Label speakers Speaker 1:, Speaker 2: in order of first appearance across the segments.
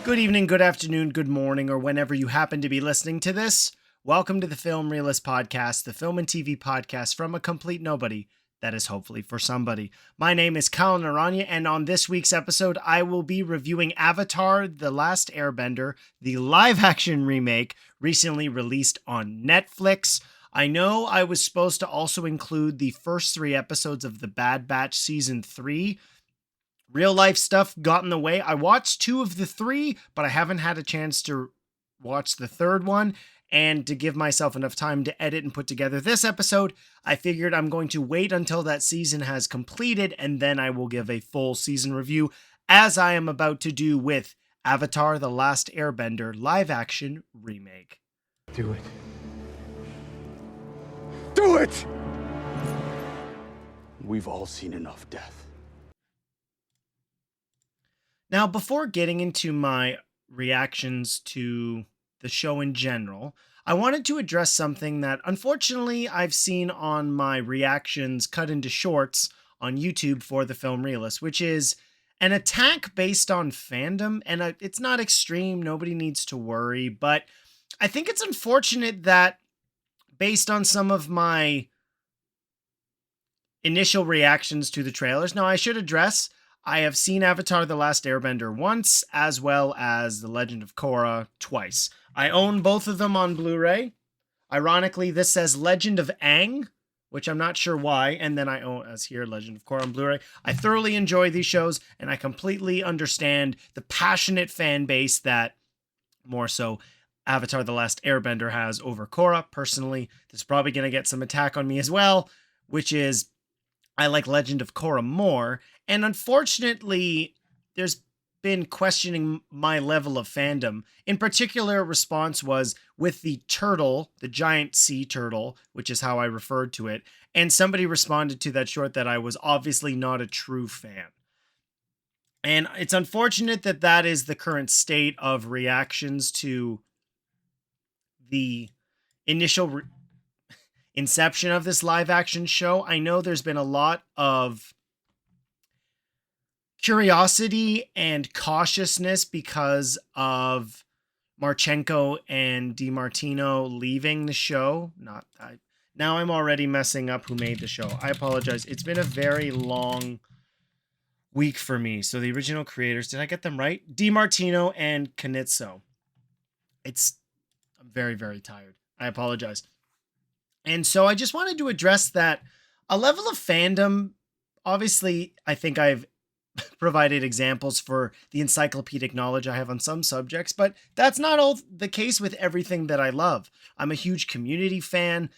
Speaker 1: Good evening, good afternoon, good morning, or whenever you happen to be listening to this. Welcome to the Film Realist Podcast, the film and TV podcast from a complete nobody that is hopefully for somebody. My name is Kyle Naranya, and on this week's episode, I will be reviewing Avatar: The Last Airbender, the live-action remake recently released on Netflix. I know I was supposed to also include the first 3 episodes of The Bad Batch Season 3. Real life stuff got in the way. I watched 2 of the 3, but I haven't had a chance to watch the 3rd one. And to give myself enough time to edit and put together this episode, I figured I'm going to wait until that season has completed, and then I will give a full season review, as I am about to do with Avatar: The Last Airbender live-action remake.
Speaker 2: Do it. Do it! We've all seen enough death.
Speaker 1: Now, before getting into my reactions to the show in general, I wanted to address something that unfortunately I've seen on my reactions cut into shorts on YouTube for the Film Realist, which is an attack based on fandom. And it's not extreme, nobody needs to worry, but I think it's unfortunate that based on some of my initial reactions to the trailers. Now, I should address, I have seen Avatar: The Last Airbender once, as well as The Legend of Korra twice. I own both of them on Blu-ray. Ironically, this says Legend of Aang, which I'm not sure why, and then I own, as here, Legend of Korra on Blu-ray. I thoroughly enjoy these shows, and I completely understand the passionate fan base that, more so, Avatar: The Last Airbender has over Korra. Personally, this is probably going to get some attack on me as well, which is, I like Legend of Korra more, and unfortunately, there's been questioning my level of fandom. In particular, response was with the turtle, the giant sea turtle, which is how I referred to it, and somebody responded to that short that I was obviously not a true fan. And it's unfortunate that that is the current state of reactions to the initial inception of this live action show. I know there's been a lot of curiosity and cautiousness because of Marchenko and DiMartino leaving the show. Now I'm already messing up who made the show. I apologize. It's been a very long week for me. So the original creators, did I get them right? DiMartino and Knizzo. I'm very, very tired. I apologize. And so I just wanted to address that a level of fandom. Obviously, I think I've provided examples for the encyclopedic knowledge I have on some subjects, but that's not all the case with everything that I love. I'm a huge Community fan.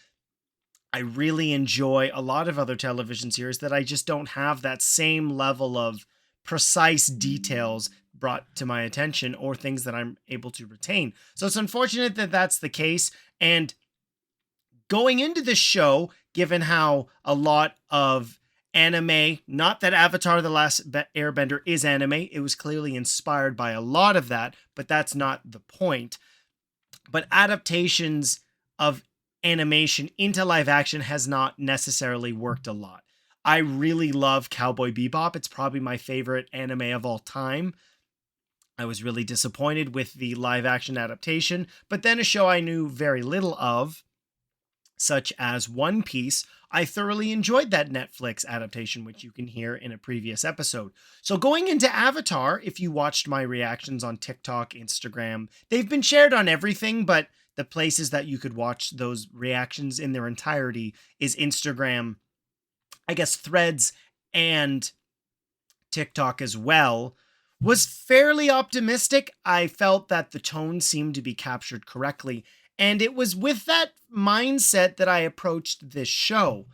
Speaker 1: I really enjoy a lot of other television series that I just don't have that same level of precise details brought to my attention or things that I'm able to retain. So it's unfortunate that that's the case. And going into this show, given how a lot of anime, not that Avatar: The Last Airbender is anime, it was clearly inspired by a lot of that, but that's not the point. But adaptations of animation into live action has not necessarily worked a lot. I really love Cowboy Bebop. It's probably my favorite anime of all time. I was really disappointed with the live action adaptation, but then a show I knew very little of, such as One Piece, I thoroughly enjoyed that Netflix adaptation, which you can hear in a previous episode. So going into Avatar, if you watched my reactions on TikTok, Instagram, they've been shared on everything, but the places that you could watch those reactions in their entirety is Instagram, I guess Threads, and TikTok as well. Was fairly optimistic. I felt that the tone seemed to be captured correctly. And it was with that mindset that I approached this show.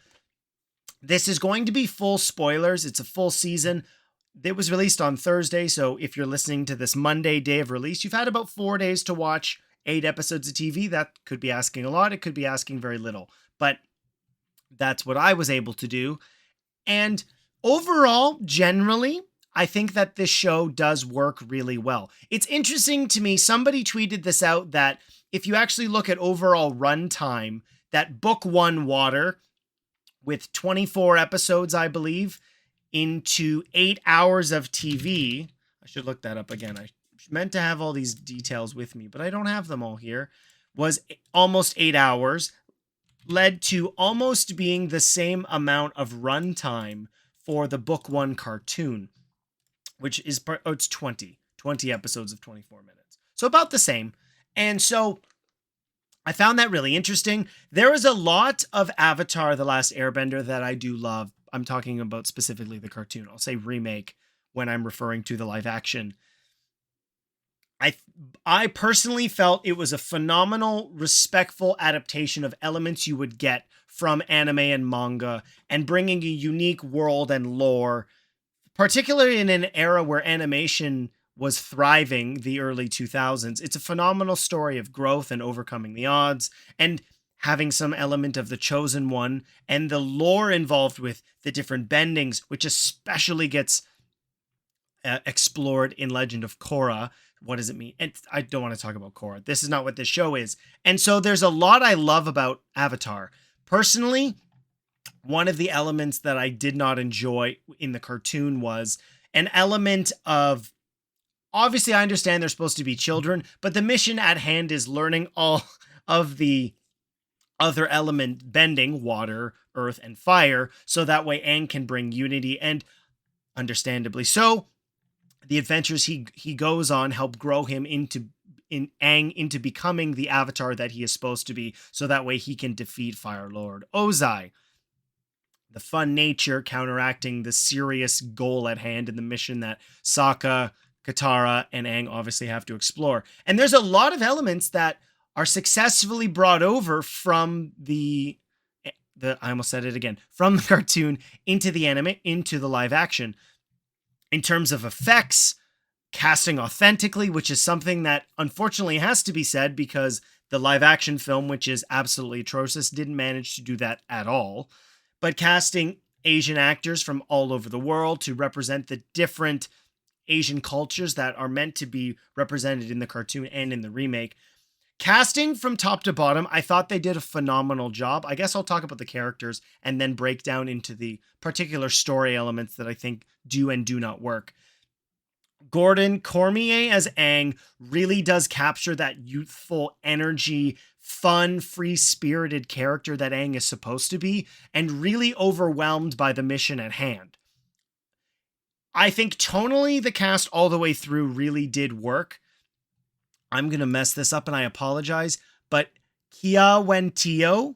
Speaker 1: This is going to be full spoilers. It's a full season. It was released on Thursday, so if you're listening to this Monday day of release, you've had about 4 days to watch 8 episodes of TV. That could be asking a lot. It could be asking very little. But that's what I was able to do. And overall, generally, I think that this show does work really well. It's interesting to me, somebody tweeted this out, that if you actually look at overall runtime, that book 1 Water, with 24 episodes, I believe, into 8 hours of TV, I should look that up again. I meant to have all these details with me, but I don't have them all here, was almost 8 hours, led to almost being the same amount of runtime for the book 1 cartoon, which is it's 20 episodes of 24 minutes. So about the same. And so I found that really interesting. There is a lot of Avatar: The Last Airbender that I do love. I'm talking about specifically the cartoon. I'll say remake when I'm referring to the live action. I personally felt it was a phenomenal, respectful adaptation of elements you would get from anime and manga, and bringing a unique world and lore, particularly in an era where animation was thriving, the early 2000s. It's a phenomenal story of growth and overcoming the odds, and having some element of the chosen one, and the lore involved with the different bendings, which especially gets explored in Legend of Korra. What does it mean? And I don't want to talk about Korra. This is not what this show is. And so there's a lot I love about Avatar. Personally, one of the elements that I did not enjoy in the cartoon was an element of, obviously I understand they're supposed to be children, but the mission at hand is learning all of the other element bending, water, earth, and fire, so that way Aang can bring unity, and understandably so, the adventures he goes on help grow him into Aang into becoming the avatar that he is supposed to be, so that way he can defeat Fire Lord Ozai. The fun nature counteracting the serious goal at hand in the mission that Sokka, Katara, and Aang obviously have to explore. And there's a lot of elements that are successfully brought over from the I almost said it again, from the cartoon into the anime, into the live action. In terms of effects, casting authentically, which is something that unfortunately has to be said because the live action film, which is absolutely atrocious, didn't manage to do that at all. But casting Asian actors from all over the world to represent the different Asian cultures that are meant to be represented in the cartoon and in the remake. Casting from top to bottom, I thought they did a phenomenal job. I guess I'll talk about the characters and then break down into the particular story elements that I think do and do not work. Gordon Cormier as Aang really does capture that youthful energy, fun, free-spirited character that Aang is supposed to be, and really overwhelmed by the mission at hand. I think tonally the cast all the way through really did work. I'm going to mess this up and I apologize, but Kia Wentio,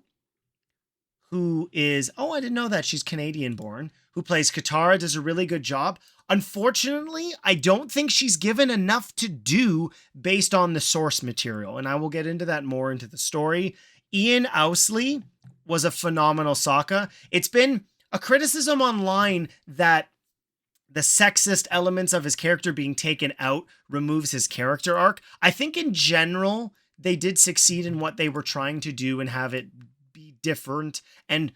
Speaker 1: who is, oh, I didn't know that, she's Canadian born, who plays Katara, does a really good job. Unfortunately, I don't think she's given enough to do based on the source material, and I will get into that more into the story. Ian Owsley was a phenomenal Sokka. It's been a criticism online that the sexist elements of his character being taken out removes his character arc. I think in general, they did succeed in what they were trying to do and have it be different. And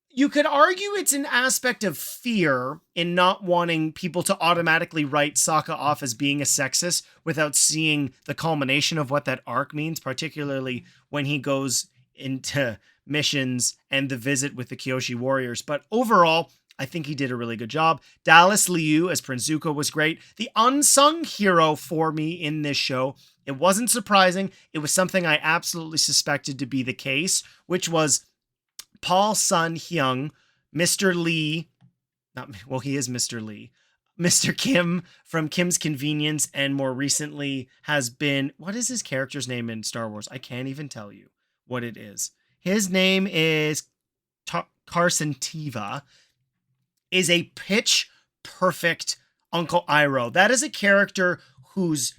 Speaker 1: you could argue it's an aspect of fear in not wanting people to automatically write Sokka off as being a sexist without seeing the culmination of what that arc means, particularly when he goes into missions and the visit with the Kyoshi warriors. But overall, I think he did a really good job. Dallas Liu as Prince Zuko was great. The unsung hero for me in this show, it wasn't surprising. It was something I absolutely suspected to be the case, which was Paul Sun Hyung, Mr. Lee. He is Mr. Lee. Mr. Kim from Kim's Convenience, and more recently has been, what is his character's name in Star Wars? I can't even tell you what it is. His name is Carson Teva. Is a pitch perfect Uncle Iroh. That is a character whose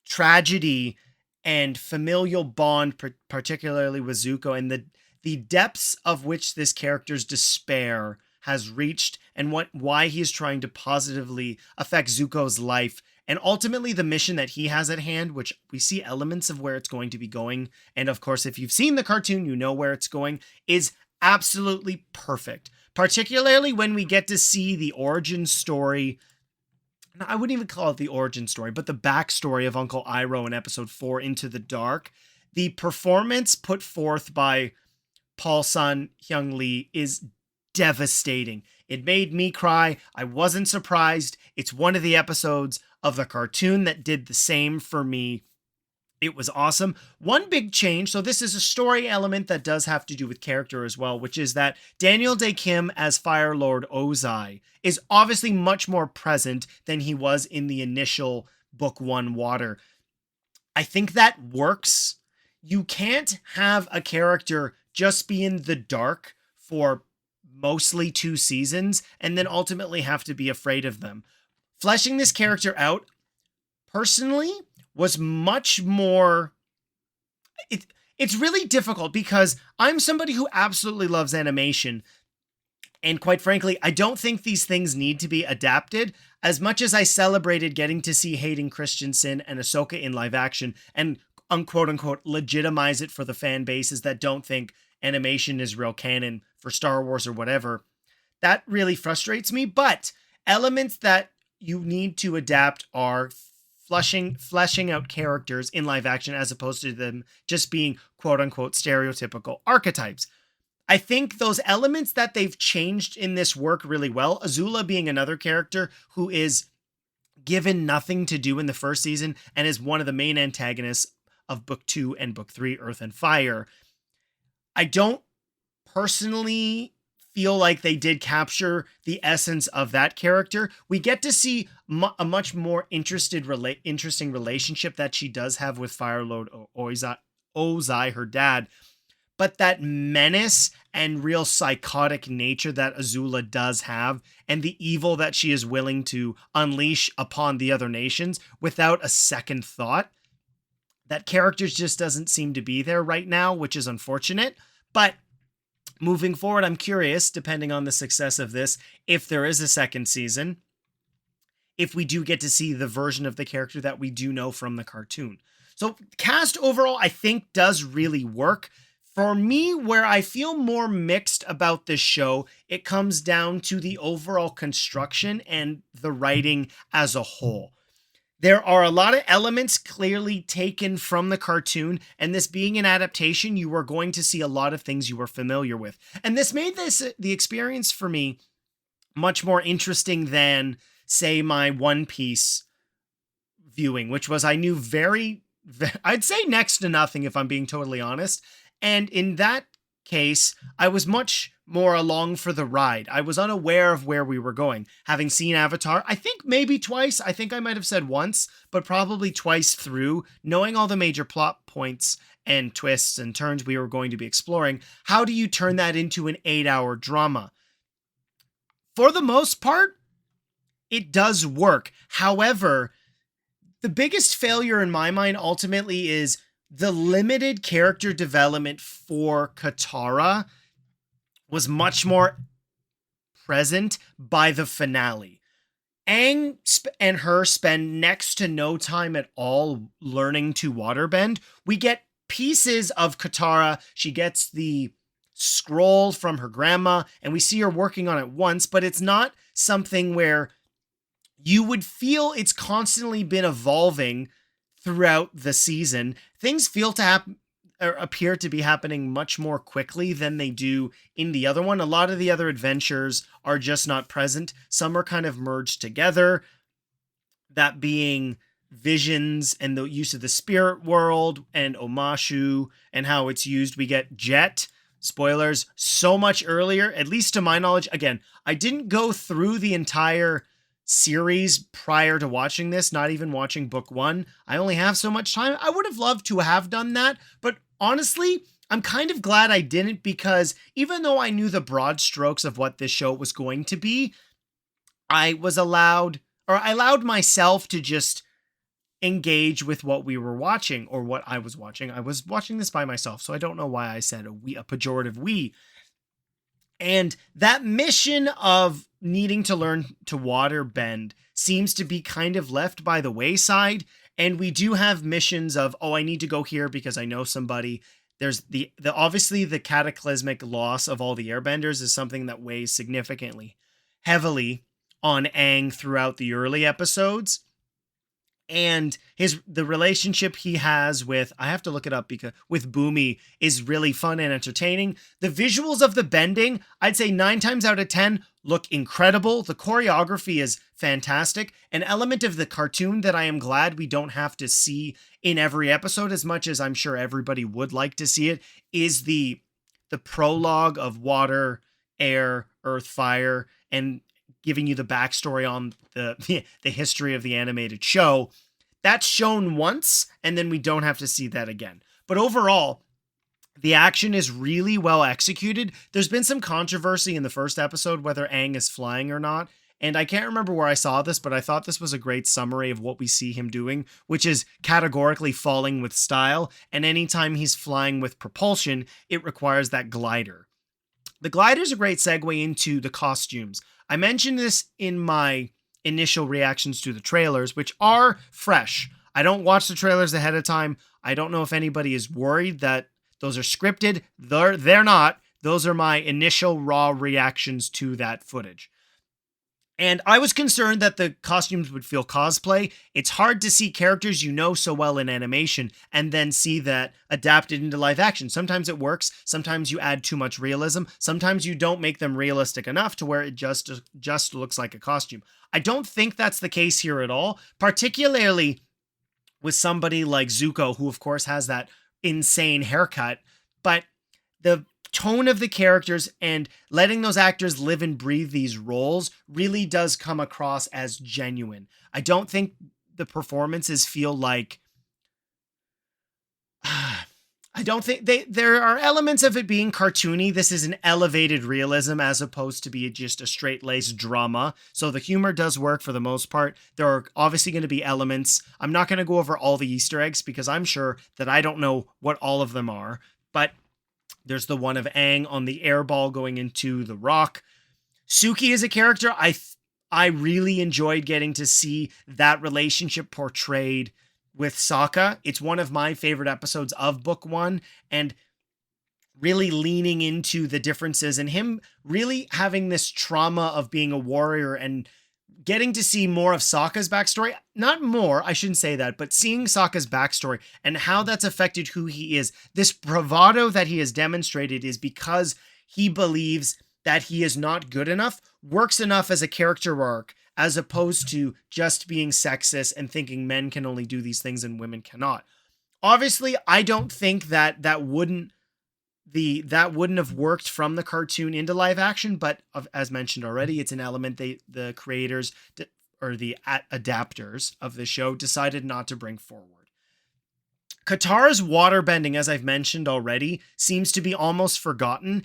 Speaker 1: tragedy and familial bond, particularly with Zuko, and the depths of which this character's despair has reached, and why he is trying to positively affect Zuko's life, and ultimately the mission that he has at hand, which we see elements of where it's going to be going, and of course if you've seen the cartoon you know where it's going, is absolutely perfect. Particularly when we get to see the origin story. I wouldn't even call it the origin story, but the backstory of Uncle Iroh in episode 4, Into the Dark. The performance put forth by Paul Sun Hyung Lee is devastating. It made me cry. I wasn't surprised. It's one of the episodes of the cartoon that did the same for me. It was awesome. One big change, so this is a story element that does have to do with character as well, which is that Daniel Day Kim as Fire Lord Ozai is obviously much more present than he was in the initial book 1 Water. I think that works. You can't have a character just be in the dark for mostly 2 seasons and then ultimately have to be afraid of them. Fleshing this character out, personally, was much more... It's really difficult because I'm somebody who absolutely loves animation. And quite frankly, I don't think these things need to be adapted. As much as I celebrated getting to see Hayden Christensen and Ahsoka in live action and unquote unquote legitimize it for the fan bases that don't think animation is real canon for Star Wars or whatever, that really frustrates me. But elements that you need to adapt are fleshing out characters in live action as opposed to them just being quote unquote stereotypical archetypes. I think those elements that they've changed in this work really well. Azula being another character who is given nothing to do in the first season and is one of the main antagonists of book 2 and book 3, Earth and Fire. I don't personally feel like they did capture the essence of that character. We get to see a much more interesting relationship that she does have with Firelord Ozai, her dad. But that menace and real psychotic nature that Azula does have, and the evil that she is willing to unleash upon the other nations without a second thought, that character just doesn't seem to be there right now, which is unfortunate. But moving forward, I'm curious, depending on the success of this, if there is a second season, if we do get to see the version of the character that we do know from the cartoon. So cast overall, I think, does really work. For me, where I feel more mixed about this show, it comes down to the overall construction and the writing as a whole. There are a lot of elements clearly taken from the cartoon, and this being an adaptation, you are going to see a lot of things you are familiar with. And this made the experience for me much more interesting than, say, my One Piece viewing, which was I knew I'd say next to nothing if I'm being totally honest. And in that case, I was much more along for the ride. I was unaware of where we were going. Having seen Avatar, I think maybe twice, I think I might have said once, but probably twice through, knowing all the major plot points and twists and turns we were going to be exploring, how do you turn that into an 8-hour drama? For the most part, it does work. However, the biggest failure in my mind ultimately is the limited character development for Katara was much more present by the finale. Aang and her spend next to no time at all learning to waterbend. We get pieces of Katara. She gets the scroll from her grandma, and we see her working on it once, but it's not something where you would feel it's constantly been evolving throughout the season. Things feel to happen or appear to be happening much more quickly than they do in the other one. A lot of the other adventures are just not present. Some are kind of merged together, that being visions and the use of the spirit world and Omashu and how it's used. We get Jet, spoilers, so much earlier, at least to my knowledge. Again, I didn't go through the entire series prior to watching this, not even watching book 1. I only have so much time. I would have loved to have done that, but honestly, I'm kind of glad I didn't, because even though I knew the broad strokes of what this show was going to be, I allowed myself to just engage with what we were watching or what I was watching. I was watching this by myself, so I don't know why I said a pejorative we. And that mission of needing to learn to water bend seems to be kind of left by the wayside. And we do have missions of, oh, I need to go here because I know somebody. There's the obviously the cataclysmic loss of all the airbenders is something that weighs significantly heavily on Aang throughout the early episodes. And the relationship he has with, I have to look it up, because with Boomy is really fun and entertaining. The visuals of the bending, I'd say 9 times out of 10 look incredible. The choreography is fantastic. An element of the cartoon that I am glad we don't have to see in every episode, as much as I'm sure everybody would like to see it, is the prologue of water, air, earth, fire, and giving you the backstory on the history of the animated show. That's shown once, and then we don't have to see that again. But overall, the action is really well executed. There's been some controversy in the first episode whether Aang is flying or not, and I can't remember where I saw this, but I thought this was a great summary of what we see him doing, which is categorically falling with style, and anytime he's flying with propulsion, it requires that glider. The glider is a great segue into the costumes. I mentioned this in my initial reactions to the trailers, which are fresh. I don't watch the trailers ahead of time. I don't know if anybody is worried that those are scripted. They're not. Those are my initial raw reactions to that footage. And I was concerned that the costumes would feel cosplay. It's hard to see characters you know so well in animation and then see that adapted into live action. Sometimes it works. Sometimes you add too much realism. Sometimes you don't make them realistic enough to where it just looks like a costume. I don't think that's the case here at all, particularly with somebody like Zuko, who of course has that insane haircut, but the tone of the characters and letting those actors live and breathe these roles really does come across as genuine. I don't think the performances feel like I don't think there are elements of it being cartoony. This is an elevated realism as opposed to be just a straight-laced drama. So the humor does work for the most part. There are obviously going to be elements. I'm not going to go over all the Easter eggs because I'm sure that I don't know what all of them are, but there's the one of Aang on the air ball going into the rock. Suki is a character I really enjoyed getting to see that relationship portrayed with Sokka. It's one of my favorite episodes of book 1, and really leaning into the differences and him really having this trauma of being a warrior and getting to see more of Sokka's backstory. Not more, I shouldn't say that, but seeing Sokka's backstory and how that's affected who he is. This bravado that he has demonstrated is because he believes that he is not good enough, works enough as a character arc, as opposed to just being sexist and thinking men can only do these things and women cannot. Obviously, I don't think that wouldn't have worked from the cartoon into live action, but as mentioned already, it's an element the creators or the adapters of the show decided not to bring forward. Katara's waterbending, as I've mentioned already, seems to be almost forgotten.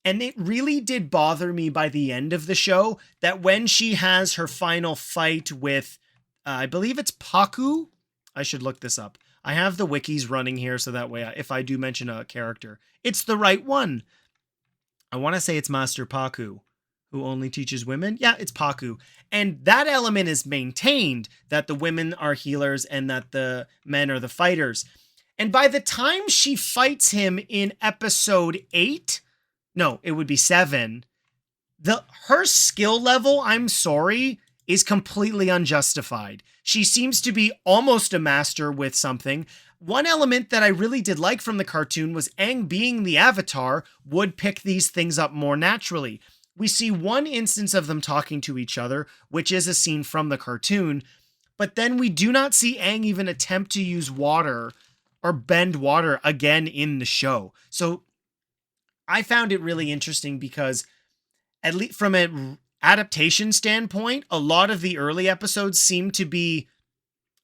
Speaker 1: And it really did bother me by the end of the show that when she has her final fight with, I believe it's Paku. I should look this up. I have the wikis running here so that way if I do mention a character, it's the right one. I want to say it's Master Paku, who only teaches women. Yeah, it's Paku. And that element is maintained, that the women are healers and that the men are the fighters. And by the time she fights him in episode 8, no, it would be 7. Her skill level, I'm sorry, is completely unjustified. She seems to be almost a master with something. One element that I really did like from the cartoon was Aang, being the Avatar, would pick these things up more naturally. We see one instance of them talking to each other, which is a scene from the cartoon, but then we do not see Aang even attempt to use water or bend water again in the show. So I found it really interesting because, at least from an adaptation standpoint, a lot of the early episodes seem to be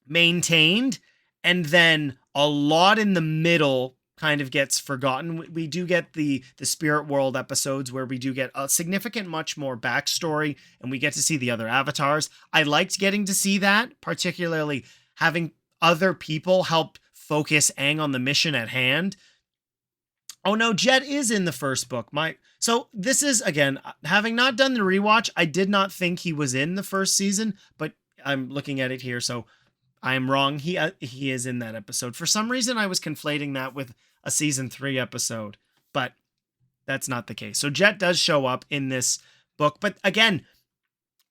Speaker 1: maintained, and then a lot in the middle kind of gets forgotten. We do get the Spirit World episodes where we do get a significant much more backstory, and we get to see the other avatars. I liked getting to see that, particularly having other people help focus Aang on the mission at hand. Oh no, Jet is in the first book. So this is, again, having not done the rewatch, I did not think he was in the first season, but I'm looking at it here, so I am wrong. He is in that episode. For some reason, I was conflating that with a season 3 episode, but that's not the case. So Jet does show up in this book, but again,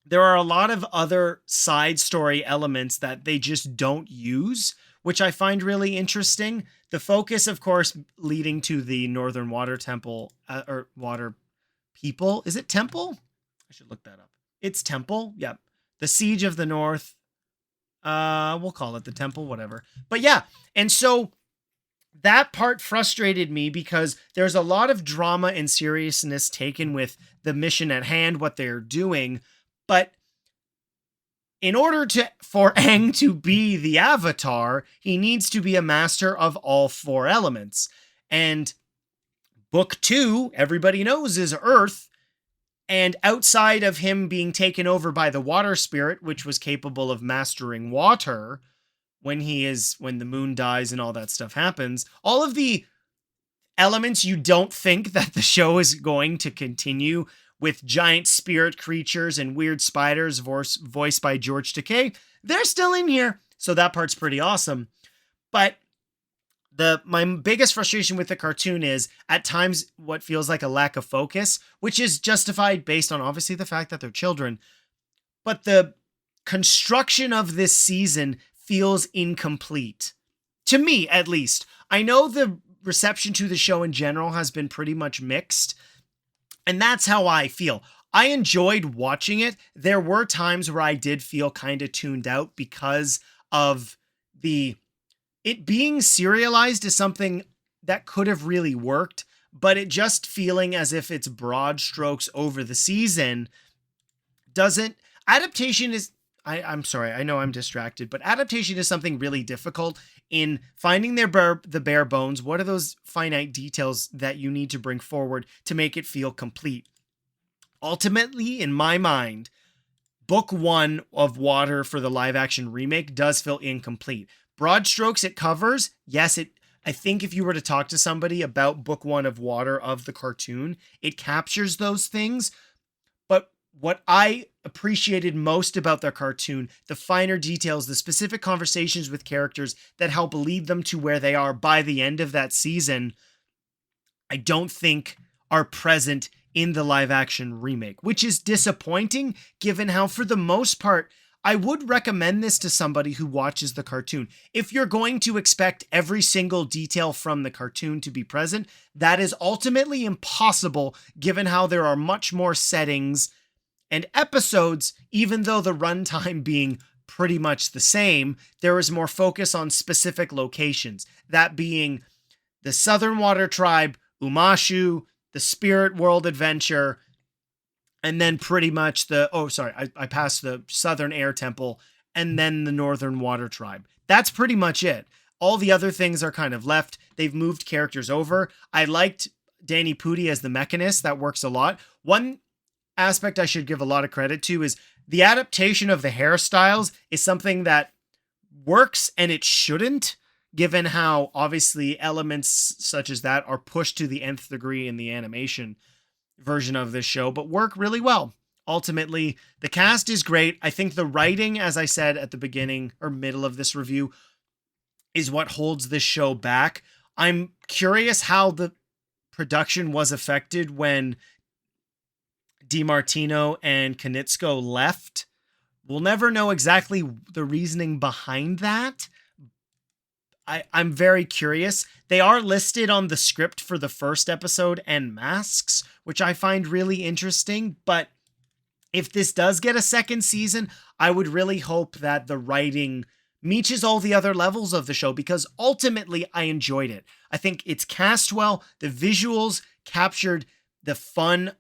Speaker 1: there are a lot of other side story elements that they just don't use, which I find really interesting. The focus, of course, leading to the Northern Water Temple, or Water People. Is it Temple? I should look that up. It's Temple. Yep. The Siege of the North. We'll call it the Temple, whatever. But yeah, and so that part frustrated me because there's a lot of drama and seriousness taken with the mission at hand, what they're doing, but in order for Aang to be the Avatar, he needs to be a master of all four elements. And book 2, everybody knows, is Earth. And outside of him being taken over by the water spirit, which was capable of mastering water when the moon dies and all that stuff happens, all of the elements you don't think that the show is going to continue with giant spirit creatures and weird spiders voiced by George Takei, they're still in here. So that part's pretty awesome. But my biggest frustration with the cartoon is at times what feels like a lack of focus, which is justified based on obviously the fact that they're children. But the construction of this season feels incomplete. To me, at least. I know the reception to the show in general has been pretty much mixed. And that's how I feel. I enjoyed watching it. There were times where I did feel kind of tuned out because of it being serialized is something that could have really worked, but it just feeling as if it's broad strokes over the season doesn't. Adaptation is, I'm sorry, I know I'm distracted, but adaptation is something really difficult in finding the bare bones. What are those finite details that you need to bring forward to make it feel complete? Ultimately, in my mind, book 1 of Water for the live action remake does feel incomplete. Broad strokes it covers. Yes, I think if you were to talk to somebody about book 1 of Water of the cartoon, it captures those things. But what I appreciated most about the cartoon, the finer details, the specific conversations with characters that help lead them to where they are by the end of that season, I don't think are present in the live action remake, which is disappointing given how, for the most part, I would recommend this to somebody who watches the cartoon. If you're going to expect every single detail from the cartoon to be present, that is ultimately impossible given how there are much more settings and episodes, even though the runtime being pretty much the same, there is more focus on specific locations. That being the Southern Water Tribe, Umashu, the Spirit World Adventure, and then pretty much I passed the Southern Air Temple, and then the Northern Water Tribe. That's pretty much it. All the other things are kind of left. They've moved characters over. I liked Danny Pudi as the Mechanist. That works a lot. One aspect I should give a lot of credit to is the adaptation of the hairstyles is something that works and it shouldn't, given how obviously elements such as that are pushed to the nth degree in the animation version of this show, but work really well. Ultimately, the cast is great. I think the writing, as I said at the beginning or middle of this review, is what holds this show back. I'm curious how the production was affected when DiMartino and Konietzko left. We'll never know exactly the reasoning behind that. I'm very curious. They are listed on the script for the first episode and masks, which I find really interesting. But if this does get a second season, I would really hope that the writing meets all the other levels of the show, because ultimately I enjoyed it. I think it's cast well. The visuals captured the fun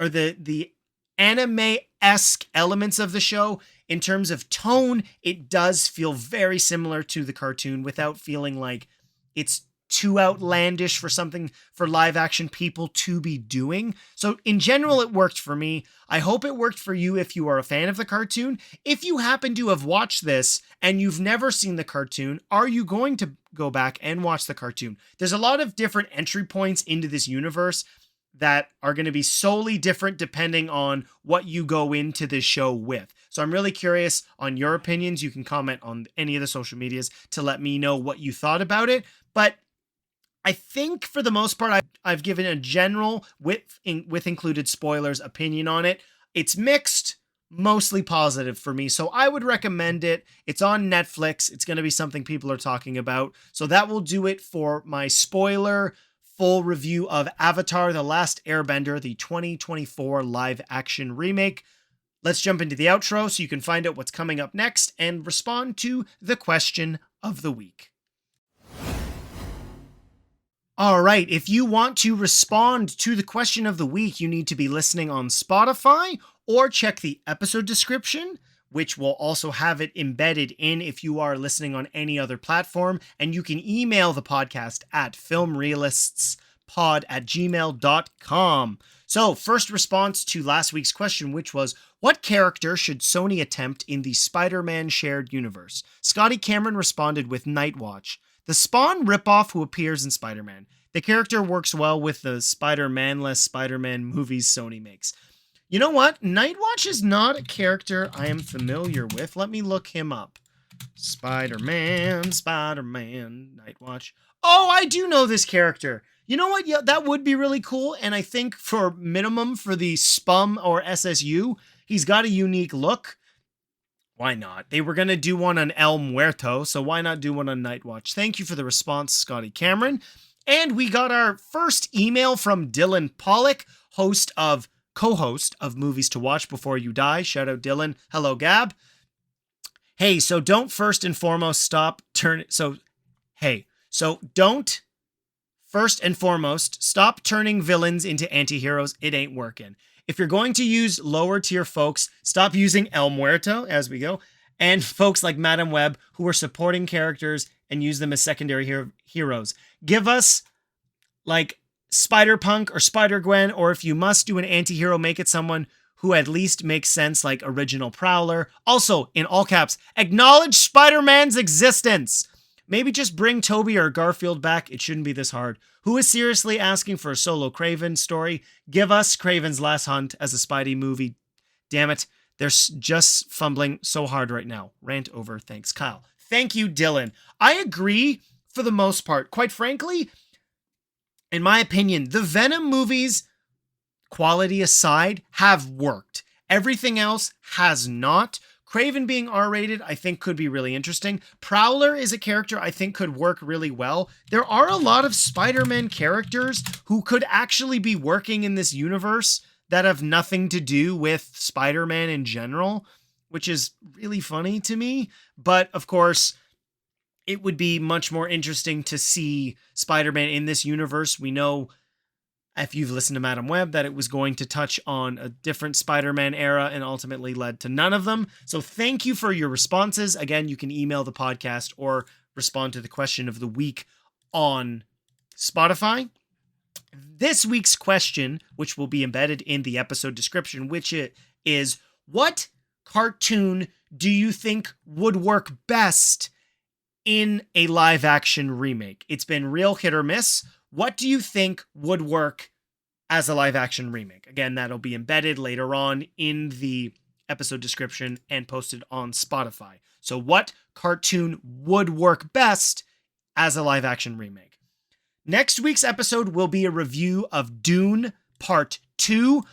Speaker 1: or the anime-esque elements of the show. In terms of tone, it does feel very similar to the cartoon without feeling like it's too outlandish for something for live action people to be doing. So in general, it worked for me. I hope it worked for you if you are a fan of the cartoon. If you happen to have watched this and you've never seen the cartoon, are you going to go back and watch the cartoon? There's a lot of different entry points into this universe that are going to be solely different depending on what you go into this show with. So I'm really curious on your opinions. You can comment on any of the social medias to let me know what you thought about it. But I think for the most part, I've given a general, with included spoilers, opinion on it. It's mixed. mostly positive for me. So I would recommend it. It's on Netflix. It's going to be something people are talking about. So that will do it for my spoiler full review of Avatar: The Last Airbender, the 2024 live action remake. Let's jump into the outro so you can find out what's coming up next and respond to the question of the week. All right, if you want to respond to the question of the week, you need to be listening on Spotify or check the episode description, which will also have it embedded in if you are listening on any other platform. And you can email the podcast at filmreelistspod@gmail.com. So, first response to last week's question, which was, what character should Sony attempt in the Spider-Man shared universe? Scotty Cameron responded with Nightwatch, the Spawn ripoff who appears in Spider-Man. The character works well with the Spider-Man-less Spider-Man movies Sony makes. You know what? Nightwatch is not a character I am familiar with. Let me look him up. Spider-Man, Nightwatch. Oh, I do know this character. You know what? Yeah, that would be really cool. And I think for minimum for the SPUM or SSU, he's got a unique look. Why not? They were going to do one on El Muerto, so why not do one on Nightwatch? Thank you for the response, Scotty Cameron. And we got our first email from Dylan Pollock, co-host of Movies to Watch Before You Die. Shout out Dylan. Hello, Gab. Hey, so don't first and foremost don't first and foremost stop turning villains into anti-heroes. It ain't working. If you're going to use lower tier folks, stop using El Muerto as we go, and folks like Madam Web who are supporting characters and use them as secondary heroes. Give us like Spider-Punk or Spider-Gwen, or if you must do an anti-hero, make it someone who at least makes sense, like Original Prowler. Also, in all caps, acknowledge Spider-Man's existence. Maybe just bring Toby or Garfield back. It shouldn't be this hard. Who is seriously asking for a solo Kraven story? Give us Kraven's Last Hunt as a Spidey movie. Damn it. They're just fumbling so hard right now. Rant over. Thanks, Kyle. Thank you, Dylan. I agree for the most part. Quite frankly, in my opinion, the Venom movies, quality aside, have worked. Everything else has not. Kraven being R-rated, I think could be really interesting. Prowler is a character I think could work really well. There are a lot of Spider-Man characters who could actually be working in this universe that have nothing to do with Spider-Man in general, which is really funny to me. But of course, it would be much more interesting to see Spider-Man in this universe. We know, if you've listened to Madam Web, that it was going to touch on a different Spider-Man era and ultimately led to none of them. So thank you for your responses. Again, you can email the podcast or respond to the question of the week on Spotify. This week's question, which will be embedded in the episode description, which is, what cartoon do you think would work best in a live action remake? It's been real hit or miss. What do you think would work as a live action remake? Again, that'll be embedded later on in the episode description and posted on Spotify. So what cartoon would work best as a live action remake? Next week's episode will be a review of Dune Part 2.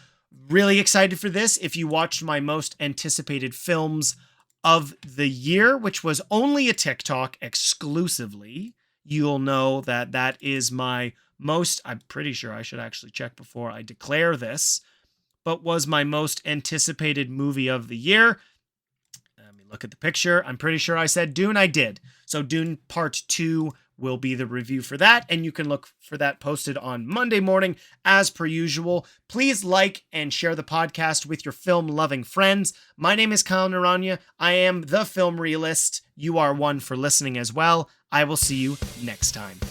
Speaker 1: Really excited for this. If you watched my most anticipated films of the year, which was only a TikTok exclusively, you'll know that that is my most, I'm pretty sure I should actually check before I declare this, but was my most anticipated movie of the year. Let me look at the picture. I'm pretty sure I said Dune. I did. So Dune Part 2 will be the review for that, and you can look for that posted on Monday morning as per usual. Please like and share the podcast with your film-loving friends. My name is Kyle Naranya. I am the Film Realist. You are one for listening as well. I will see you next time.